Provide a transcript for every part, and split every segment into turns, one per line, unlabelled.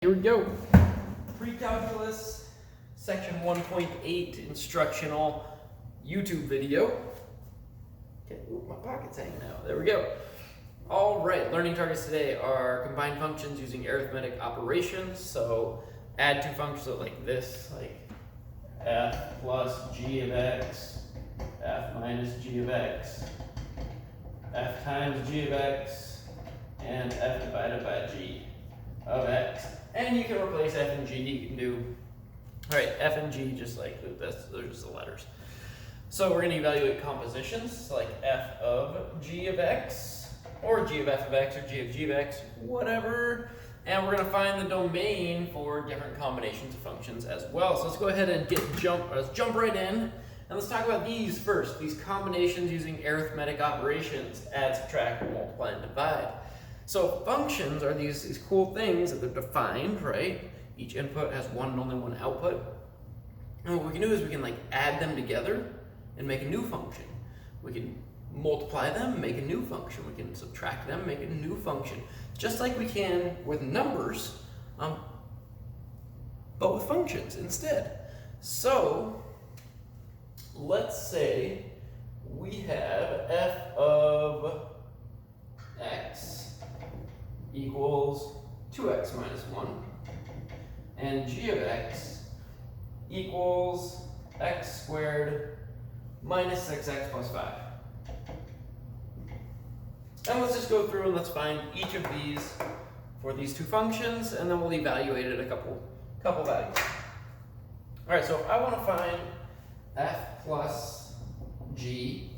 Here we go. Pre-calculus, section 1.8 instructional YouTube video. Okay, ooh, my pocket's hanging out. There we go. All right, learning targets today are combined functions using arithmetic operations. So add two functions like this, like f plus g of x, f minus g of x, f times g of x, and f divided by g of x. And you can replace f and g. You can do, all right, f and g just like this. Those are just the letters. So we're going to evaluate compositions like f of g of x, or g of f of x, or g of x, whatever. And we're going to find the domain for different combinations of functions as well. So let's go ahead and let's jump right in. And let's talk about these first, these combinations using arithmetic operations, add, subtract, multiply, and divide. So functions are these cool things that they're defined, right? Each input has one and only one output. And what we can do is we can like add them together and make a new function. We can multiply them, make a new function. We can subtract them, make a new function. Just like we can with numbers, but with functions instead. So let's say we have f of x equals 2x minus 1, and g of x equals x squared minus 6x plus 5. And let's just go through and let's find each of these for these two functions, and then we'll evaluate it a couple values. All right, so if I want to find f plus g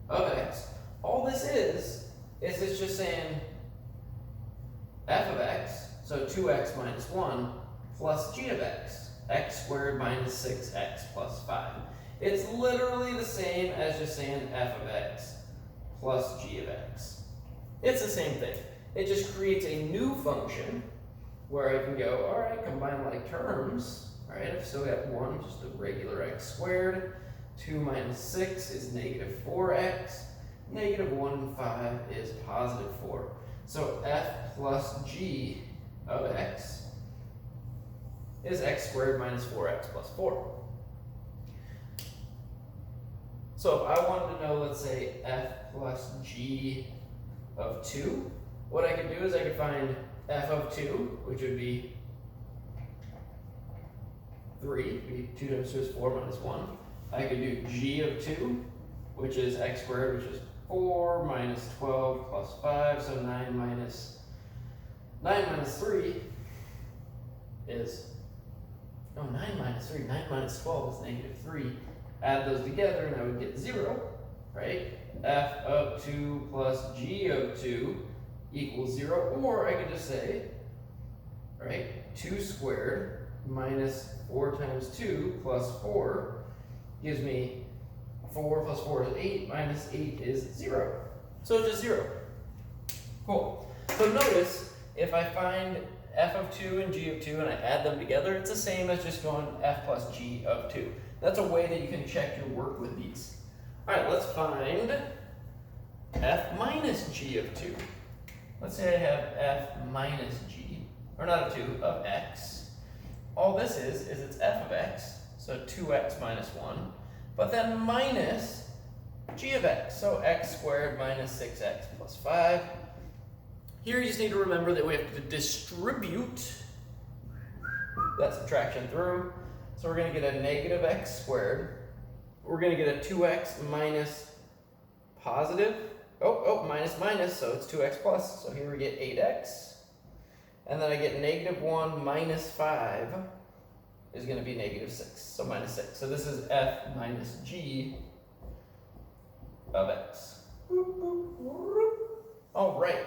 of x, all this is it's just saying f of x, so 2x minus 1, plus g of x, x squared minus 6x plus 5. It's literally the same as just saying f of x plus g of x. It's the same thing. It just creates a new function where I can go, all right, combine like terms. All right, I've still got 1, just a regular x squared. 2 minus 6 is negative 4x. Negative 1 and 5 is positive 4. So f plus g of x is x squared minus 4x plus 4. So if I wanted to know, let's say, f plus g of 2, what I could do is I could find f of 2, which would be 3, 2 times 2 is 4 minus 1. I could do g of 2, which is x squared, which is 4 minus 12 plus 5, so 9 minus 3 is, 9 minus 12 is negative 3. Add those together and I would get 0, right? F of 2 plus g of 2 equals 0, or I could just say, right, 2 squared minus 4 times 2 plus 4 gives me 4 plus 4 is 8, minus 8 is 0. So it's just 0. Cool. So notice, if I find f of 2 and g of 2 and I add them together, it's the same as just going f plus g of 2. That's a way that you can check your work with these. All right, let's find f minus g of 2. Let's say I have f minus g, or not of 2, of x. All this is it's f of x, so 2x minus 1. But then minus g of x, so x squared minus 6x plus 5. Here you just need to remember that we have to distribute that subtraction through. So we're going to get a negative x squared. We're going to get a 2x minus positive. Minus, so it's 2x plus. So here we get 8x. And then I get negative 1 minus 5. Is going to be negative 6, so minus 6. So this is f minus g of x. All right,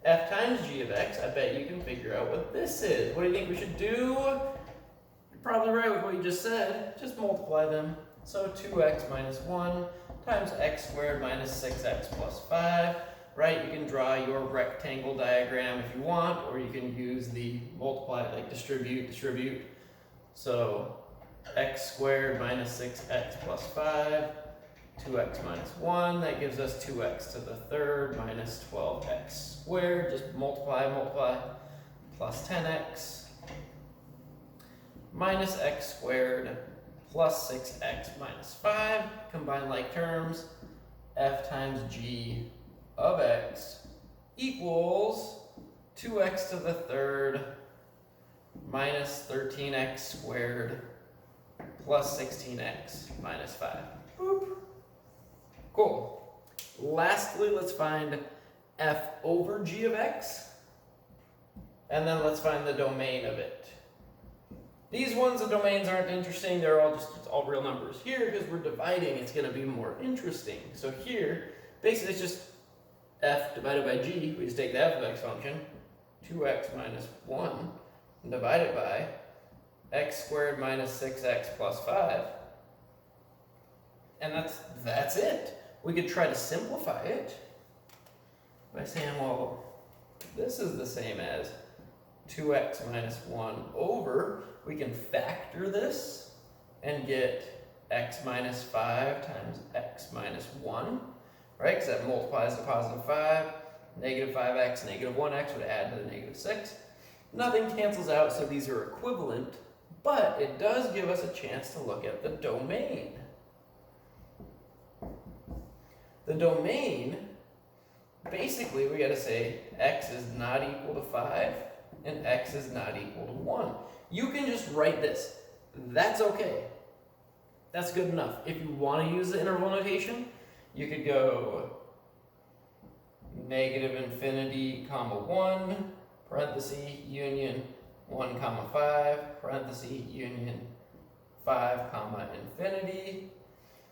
f times g of x, I bet you can figure out what this is. What do you think we should do? You're probably right with what you just said. Just multiply them. So 2x minus 1 times x squared minus 6x plus 5. Right, you can draw your rectangle diagram if you want, or you can use the multiply, like distribute. So x squared minus 6x plus 5, 2x minus 1, that gives us 2x to the third minus 12x squared. Just multiply, plus 10x minus x squared plus 6x minus 5. Combine like terms. F times g of x equals 2x to the third minus 13x squared plus 16x minus 5. Boop. Cool. Lastly, let's find f over g of x, and then let's find the domain of it. These ones, the domains aren't interesting, they're all just, it's all real numbers. Here, because we're dividing, it's going to be more interesting. So here, basically it's just f divided by g, we just take the f of x function, 2x minus 1, and divide it by x squared minus 6x plus 5. And that's it. We could try to simplify it by saying, well, this is the same as 2x minus 1 over, we can factor this and get x minus 5 times x minus 1, right? Because that multiplies to positive 5. Negative 5x, negative 1x would add to the negative 6. Nothing cancels out, so these are equivalent, but it does give us a chance to look at the domain. The domain, basically we got to say x is not equal to 5 and x is not equal to 1. You can just write this. That's okay. That's good enough. If you want to use the interval notation, you could go negative infinity comma 1 parenthesis union 1 comma 5 parenthesis union 5 comma infinity,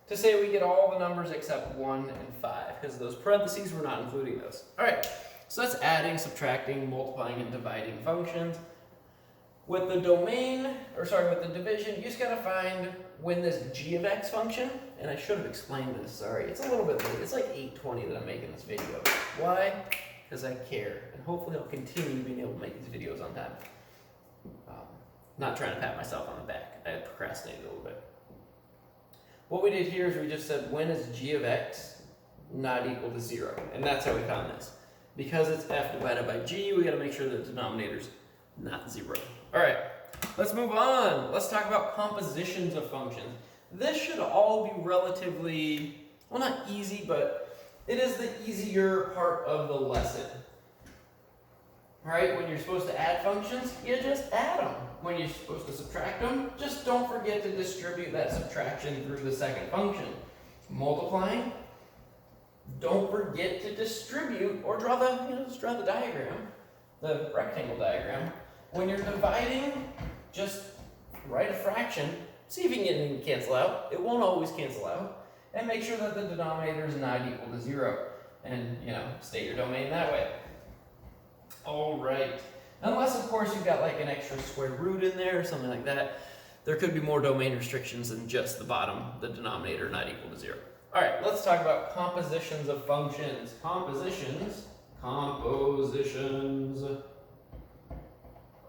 to say we get all the numbers except 1 and 5, because those parentheses, we're not including those. All right, so that's adding, subtracting, multiplying, and dividing functions. With the domain, with the division, you just gotta find when this g of x function, and I should have explained this, sorry, it's a little bit late, it's like 8:20 that I'm making this video. Why? Because I care, and hopefully I'll continue being able to make these videos on time. Not trying to pat myself on the back, I procrastinated a little bit. What we did here is we just said, when is g of x not equal to 0? And that's how we found this. Because it's f divided by g, we gotta make sure that the denominator's not 0. All right, let's move on. Let's talk about compositions of functions. This should all be relatively, well, not easy, but it is the easier part of the lesson. Right? When you're supposed to add functions, you just add them. When you're supposed to subtract them, just don't forget to distribute that subtraction through the second function. Multiplying, don't forget to distribute or draw the, just draw the diagram, the rectangle diagram. When you're dividing, just write a fraction, see if you can get anything to cancel out. It won't always cancel out. And make sure that the denominator is not equal to 0. And, state your domain that way. All right. Unless, of course, you've got like an extra square root in there or something like that. There could be more domain restrictions than just the bottom, the denominator not equal to 0. All right, let's talk about compositions of functions. Compositions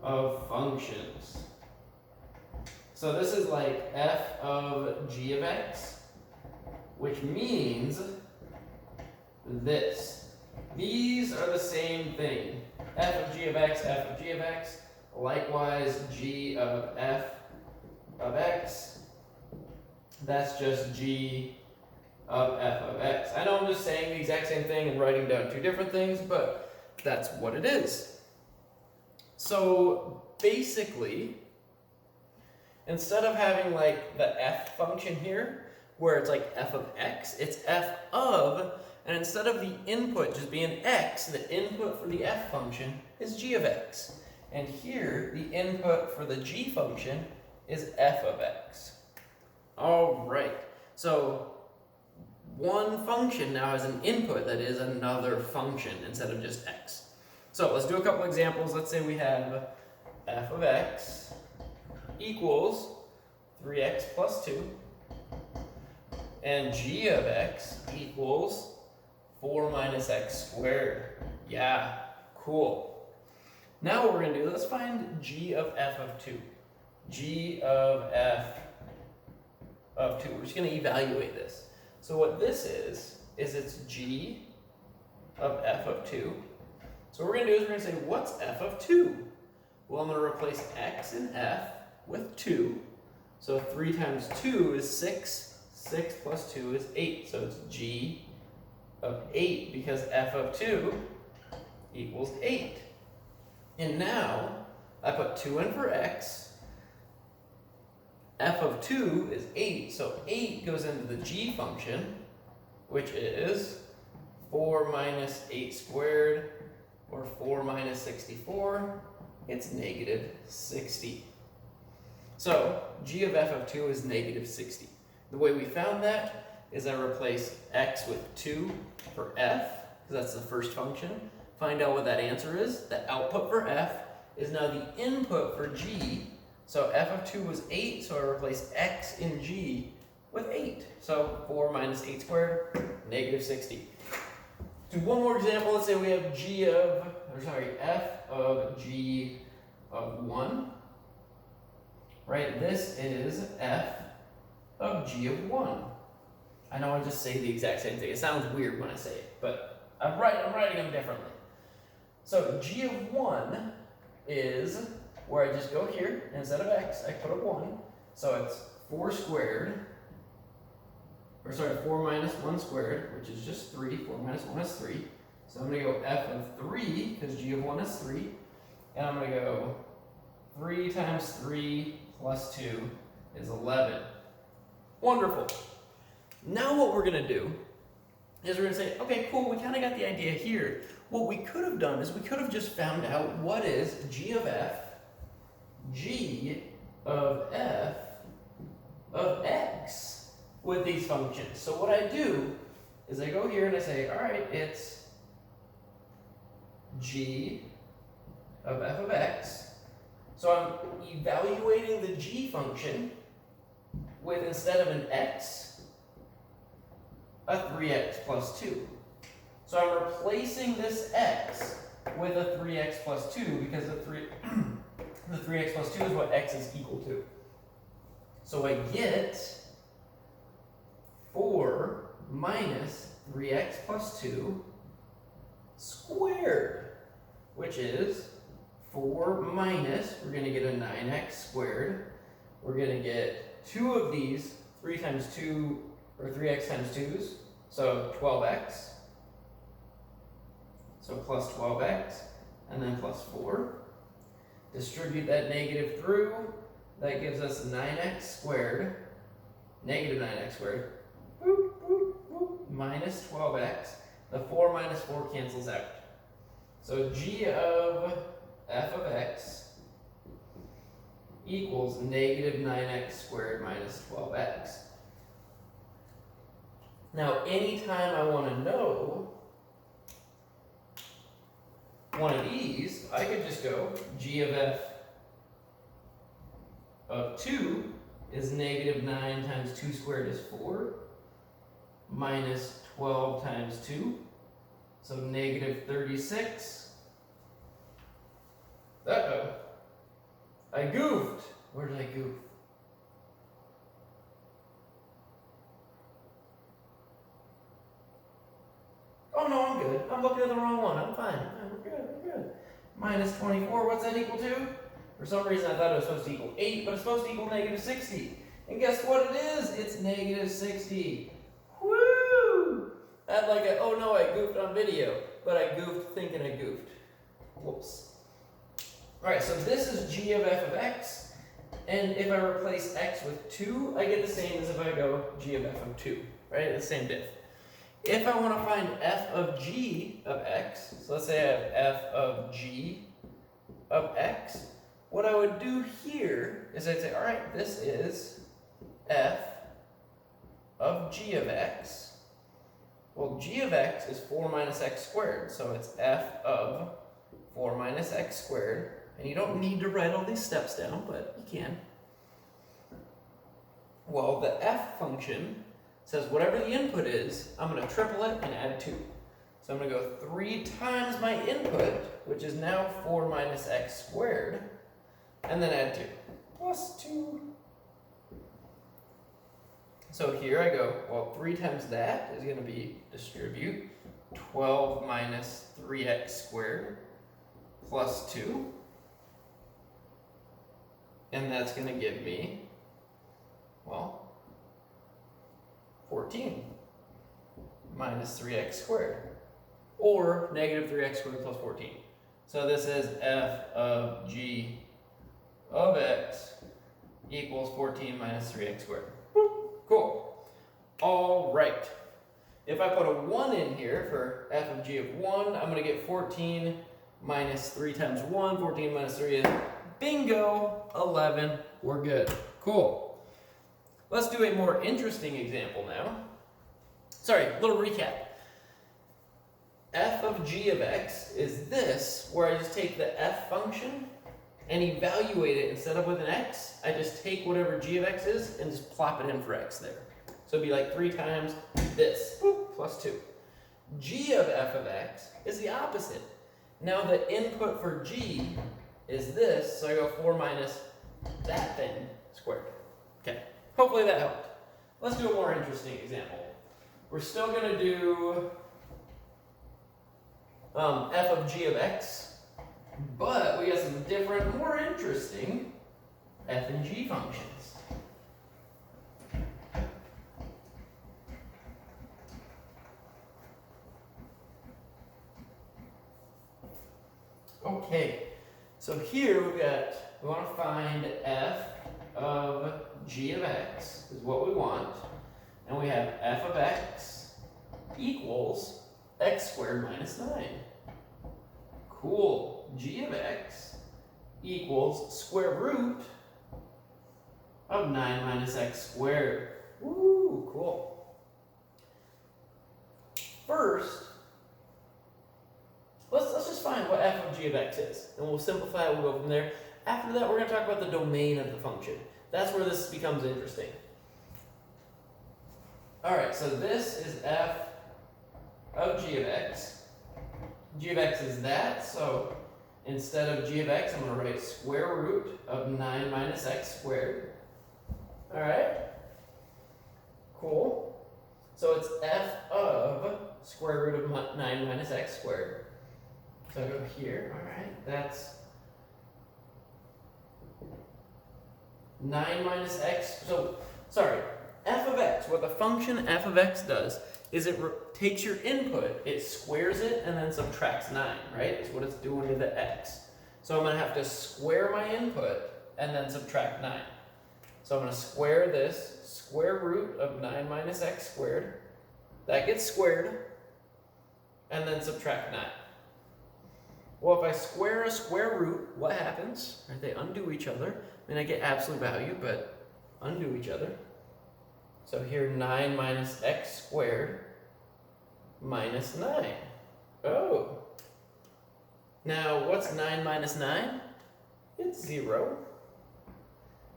of functions. So this is like f of g of x, which means this. These are the same thing. F of g of x, f of g of x. Likewise, g of f of x. That's just g of f of x. I know I'm just saying the exact same thing and writing down two different things, but that's what it is. So basically, instead of having like the f function here, where it's like f of x, it's f of, and instead of the input just being x, the input for the f function is g of x. And here, the input for the g function is f of x. All right, so one function now has an input that is another function instead of just x. So let's do a couple examples. Let's say we have f of x equals 3x plus 2, and g of x equals 4 minus x squared. Yeah, cool. Now what we're going to do, let's find g of f of 2. G of f of 2. We're just going to evaluate this. So what this is it's g of f of 2. So what we're going to do is we're going to say, what's f of 2? Well, I'm going to replace x in f with 2. So 3 times 2 is 6. 6 plus 2 is 8. So it's g of 8 because f of 2 equals 8. And now I put 2 in for x. F of 2 is 8. So 8 goes into the g function, which is 4 minus 8 squared, or 4 minus 64. It's negative 60. So g of f of 2 is negative 60. The way we found that is I replace x with 2 for f, because that's the first function. Find out what that answer is. The output for f is now the input for g. So f of 2 was 8, so I replace x in g with 8. So 4 minus 8 squared, negative 60. Do one more example. Let's say we have f of g of 1. Right, this is f of g of 1. I know I just say the exact same thing. It sounds weird when I say it, but I'm writing them differently. So g of 1 is where I just go here, and instead of x, I put a 1. So it's 4 squared, or sorry, 4 minus 1 squared, which is just 3. 4 minus 1 is 3. So I'm going to go f of 3, because g of 1 is 3. And I'm going to go 3 times 3 plus 2 is 11. Wonderful. Now what we're going to do is we're going to say, okay, cool, we kind of got the idea here. What we could have done is we could have just found out what is g of f, g of f of x with these functions. So what I do is I go here and I say, all right, it's g of f of x. So I'm evaluating the g function with, instead of an x, a 3x plus 2. So I'm replacing this x with a 3x plus 2 because the 3x plus 2 is what x is equal to. So I get 4 minus 3x plus 2 squared, which is 4 minus, we're going to get a 9x squared. We're going to get 2 of these, 3 times 2, or 3x times 2's, so 12x. So plus 12x, and then plus 4. Distribute that negative through. That gives us 9x squared, negative 9x squared, boop, boop, boop, minus 12x. The 4 minus 4 cancels out. So g of f of x equals negative 9x squared minus 12x. Now, anytime I want to know one of these, I could just go g of f of 2 is negative 9 times 2 squared is 4, minus 12 times 2, so negative 36. Uh-oh. I goofed. Where did I goof? Oh no, I'm good. I'm looking at the wrong one. I'm fine. We're good, we're good. Minus 24, what's that equal to? For some reason I thought it was supposed to equal 8, but it's supposed to equal negative 60. And guess what it is? It's negative 60. Woo! I'd like a, oh no, I goofed on video, but I goofed thinking I goofed. Whoops. Alright, so this is g of f of x, and if I replace x with 2, I get the same as if I go g of f of 2, right? The same diff. If I want to find f of g of x, so let's say I have f of g of x, what I would do here is I'd say, alright, this is f of g of x. Well, g of x is 4 minus x squared, so it's f of 4 minus x squared. And you don't need to write all these steps down, but you can. Well, the f function says whatever the input is, I'm going to triple it and add 2. So I'm going to go 3 times my input, which is now 4 minus x squared, and then add 2, plus 2. So here I go, well, 3 times that is going to be distribute 12 minus 3x squared plus 2. And that's going to give me, well, 14 minus 3x squared, or negative 3x squared plus 14. So this is f of g of x equals 14 minus 3x squared. Cool. All right. If I put a 1 in here for f of g of 1, I'm going to get 14 minus 3 times 1. 14 minus 3 is, bingo, 11. We're good. Cool. Let's do a more interesting example now. Sorry, little recap. F of g of x is this, where I just take the f function and evaluate it. Instead of with an x, I just take whatever g of x is and just plop it in for x there. So it'd be like 3 times this, plus 2. G of f of x is the opposite. Now the input for g is this, so I go 4 minus that thing squared. Okay, hopefully that helped. Let's do a more interesting example. We're still going to do f of g of x, but we got some different, more interesting f and g functions. Okay, so here we want to find f of g of x is what we want, and we have f of x equals x squared minus 9. Cool. G of x equals square root of 9 minus x squared. Woo, cool. First, let's just find what f of g of x is, and we'll simplify it, we'll go from there. After that, we're going to talk about the domain of the function. That's where this becomes interesting. Alright, so this is f of g of x. G of x is that, so instead of g of x, I'm going to write square root of 9 minus x squared. Alright? Cool. So it's f of square root of 9 minus x squared. So I go here, alright, that's 9 minus x, so, sorry, f of x, what the function f of x does is it takes your input, it squares it, and then subtracts 9, right? That's what it's doing to the x. So I'm going to have to square my input and then subtract 9. So I'm going to square this, square root of 9 minus x squared. That gets squared, and then subtract 9. Well, if I square a square root, what happens? Right, they undo each other. I mean, I get absolute value, but undo each other. So here, 9 minus x squared minus 9. Oh. Now, what's 9 minus 9? It's 0.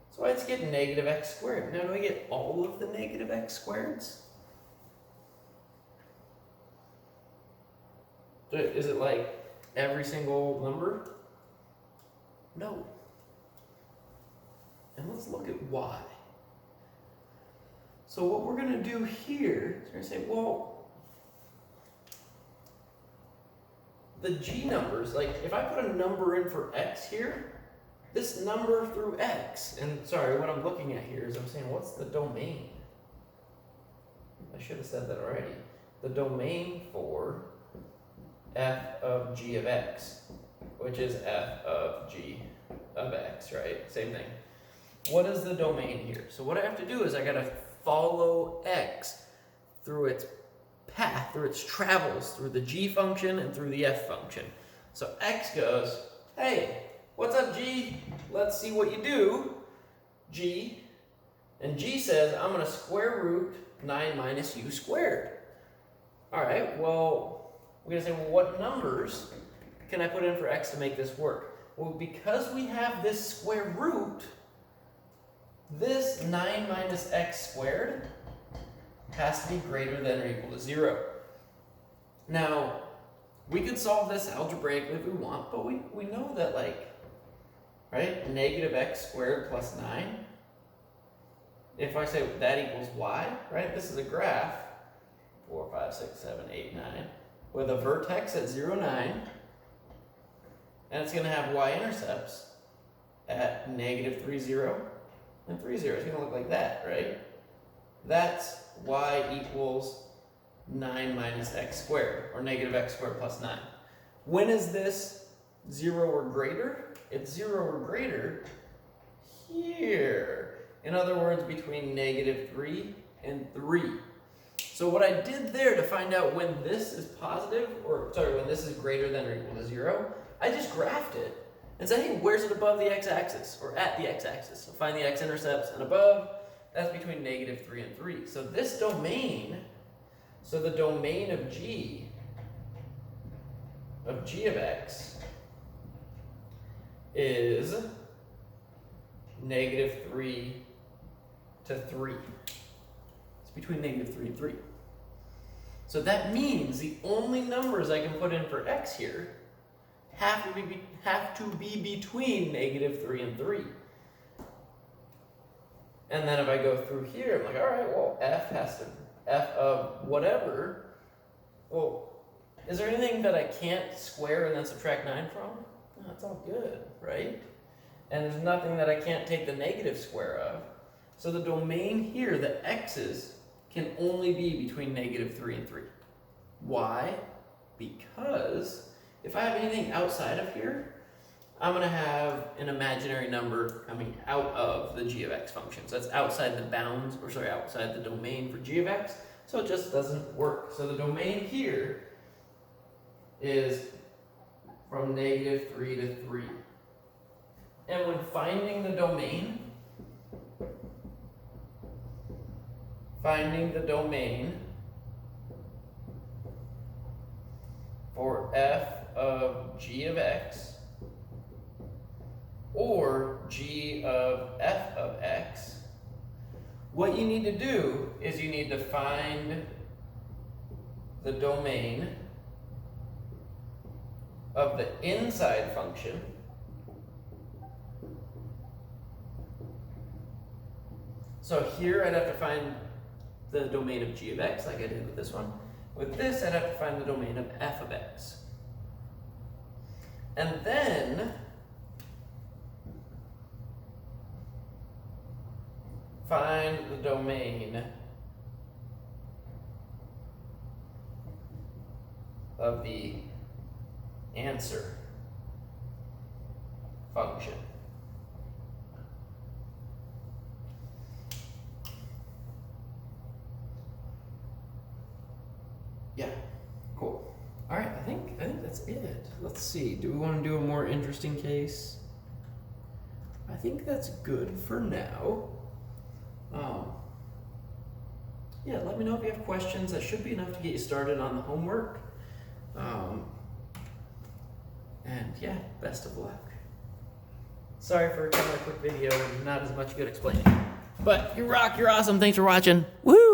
So I just get negative x squared. Now, do I get all of the negative x squareds? Is it like every single number? No. And let's look at why. So what we're going to do here is we're going to say, well, the g numbers, like if I put a number in for x here, this number through x, and sorry, what I'm looking at here is I'm saying, what's the domain? I should have said that already. The domain for f of g of x, which is f of g of x, right? Same thing. What is the domain here? So what I have to do is I got to follow x through its path, through its travels, through the g function and through the f function. So x goes, hey, what's up, g? Let's see what you do, g. And g says, I'm going to square root 9 minus u squared. All right, well, we're going to say, well, what numbers can I put in for x to make this work? Well, because we have this square root, this 9 minus x squared has to be greater than or equal to 0. Now, we could solve this algebraically if we want, but we know that, like, right, negative x squared plus 9, if I say that equals y, right, this is a graph, 4, 5, 6, 7, 8, 9, with a vertex at 0, 9, and it's going to have y-intercepts. at negative 3, 0, and 3, 0. It's going to look like that, right? That's y equals 9 minus x squared, or negative x squared plus 9. When is this 0 or greater? It's 0 or greater here. In other words, between negative 3 and 3. So what I did there to find out when this is positive, or sorry, when this is greater than or equal to 0, I just graphed it and said, hey, where's it above the x-axis, or at the x-axis? So find the x-intercepts, and above, that's between negative 3 and 3. So this domain, so the domain of g of x is negative 3 to 3. It's between negative 3 and 3. So that means the only numbers I can put in for x here have to be between negative 3 and 3. And then if I go through here, I'm like, all right, well, f of whatever. Well, is there anything that I can't square and then subtract 9 from? No, it's all good, right? And there's nothing that I can't take the negative square of. So the domain here, the x's, can only be between negative 3 and 3. Why? Because if I have anything outside of here, I'm going to have an imaginary number coming out of the g of x function. So that's outside the bounds, or sorry, outside the domain for g of x. So it just doesn't work. So the domain here is from negative 3 to 3. And when finding the domain for f of g of x or g of f of x, what you need to do is you need to find the domain of the inside function so here I'd have to find the domain of g of x like I did with this one. With this, I'd have to find the domain of f of x. And then find the domain of the answer function. Yeah, cool. All right, I think that's it. Let's see. Do we want to do a more interesting case? I think that's good for now. Yeah, let me know if you have questions. That should be enough to get you started on the homework. And yeah, best of luck. Sorry for kind of a quick video and not as much good explaining. But you rock, you're awesome. Thanks for watching. Woo!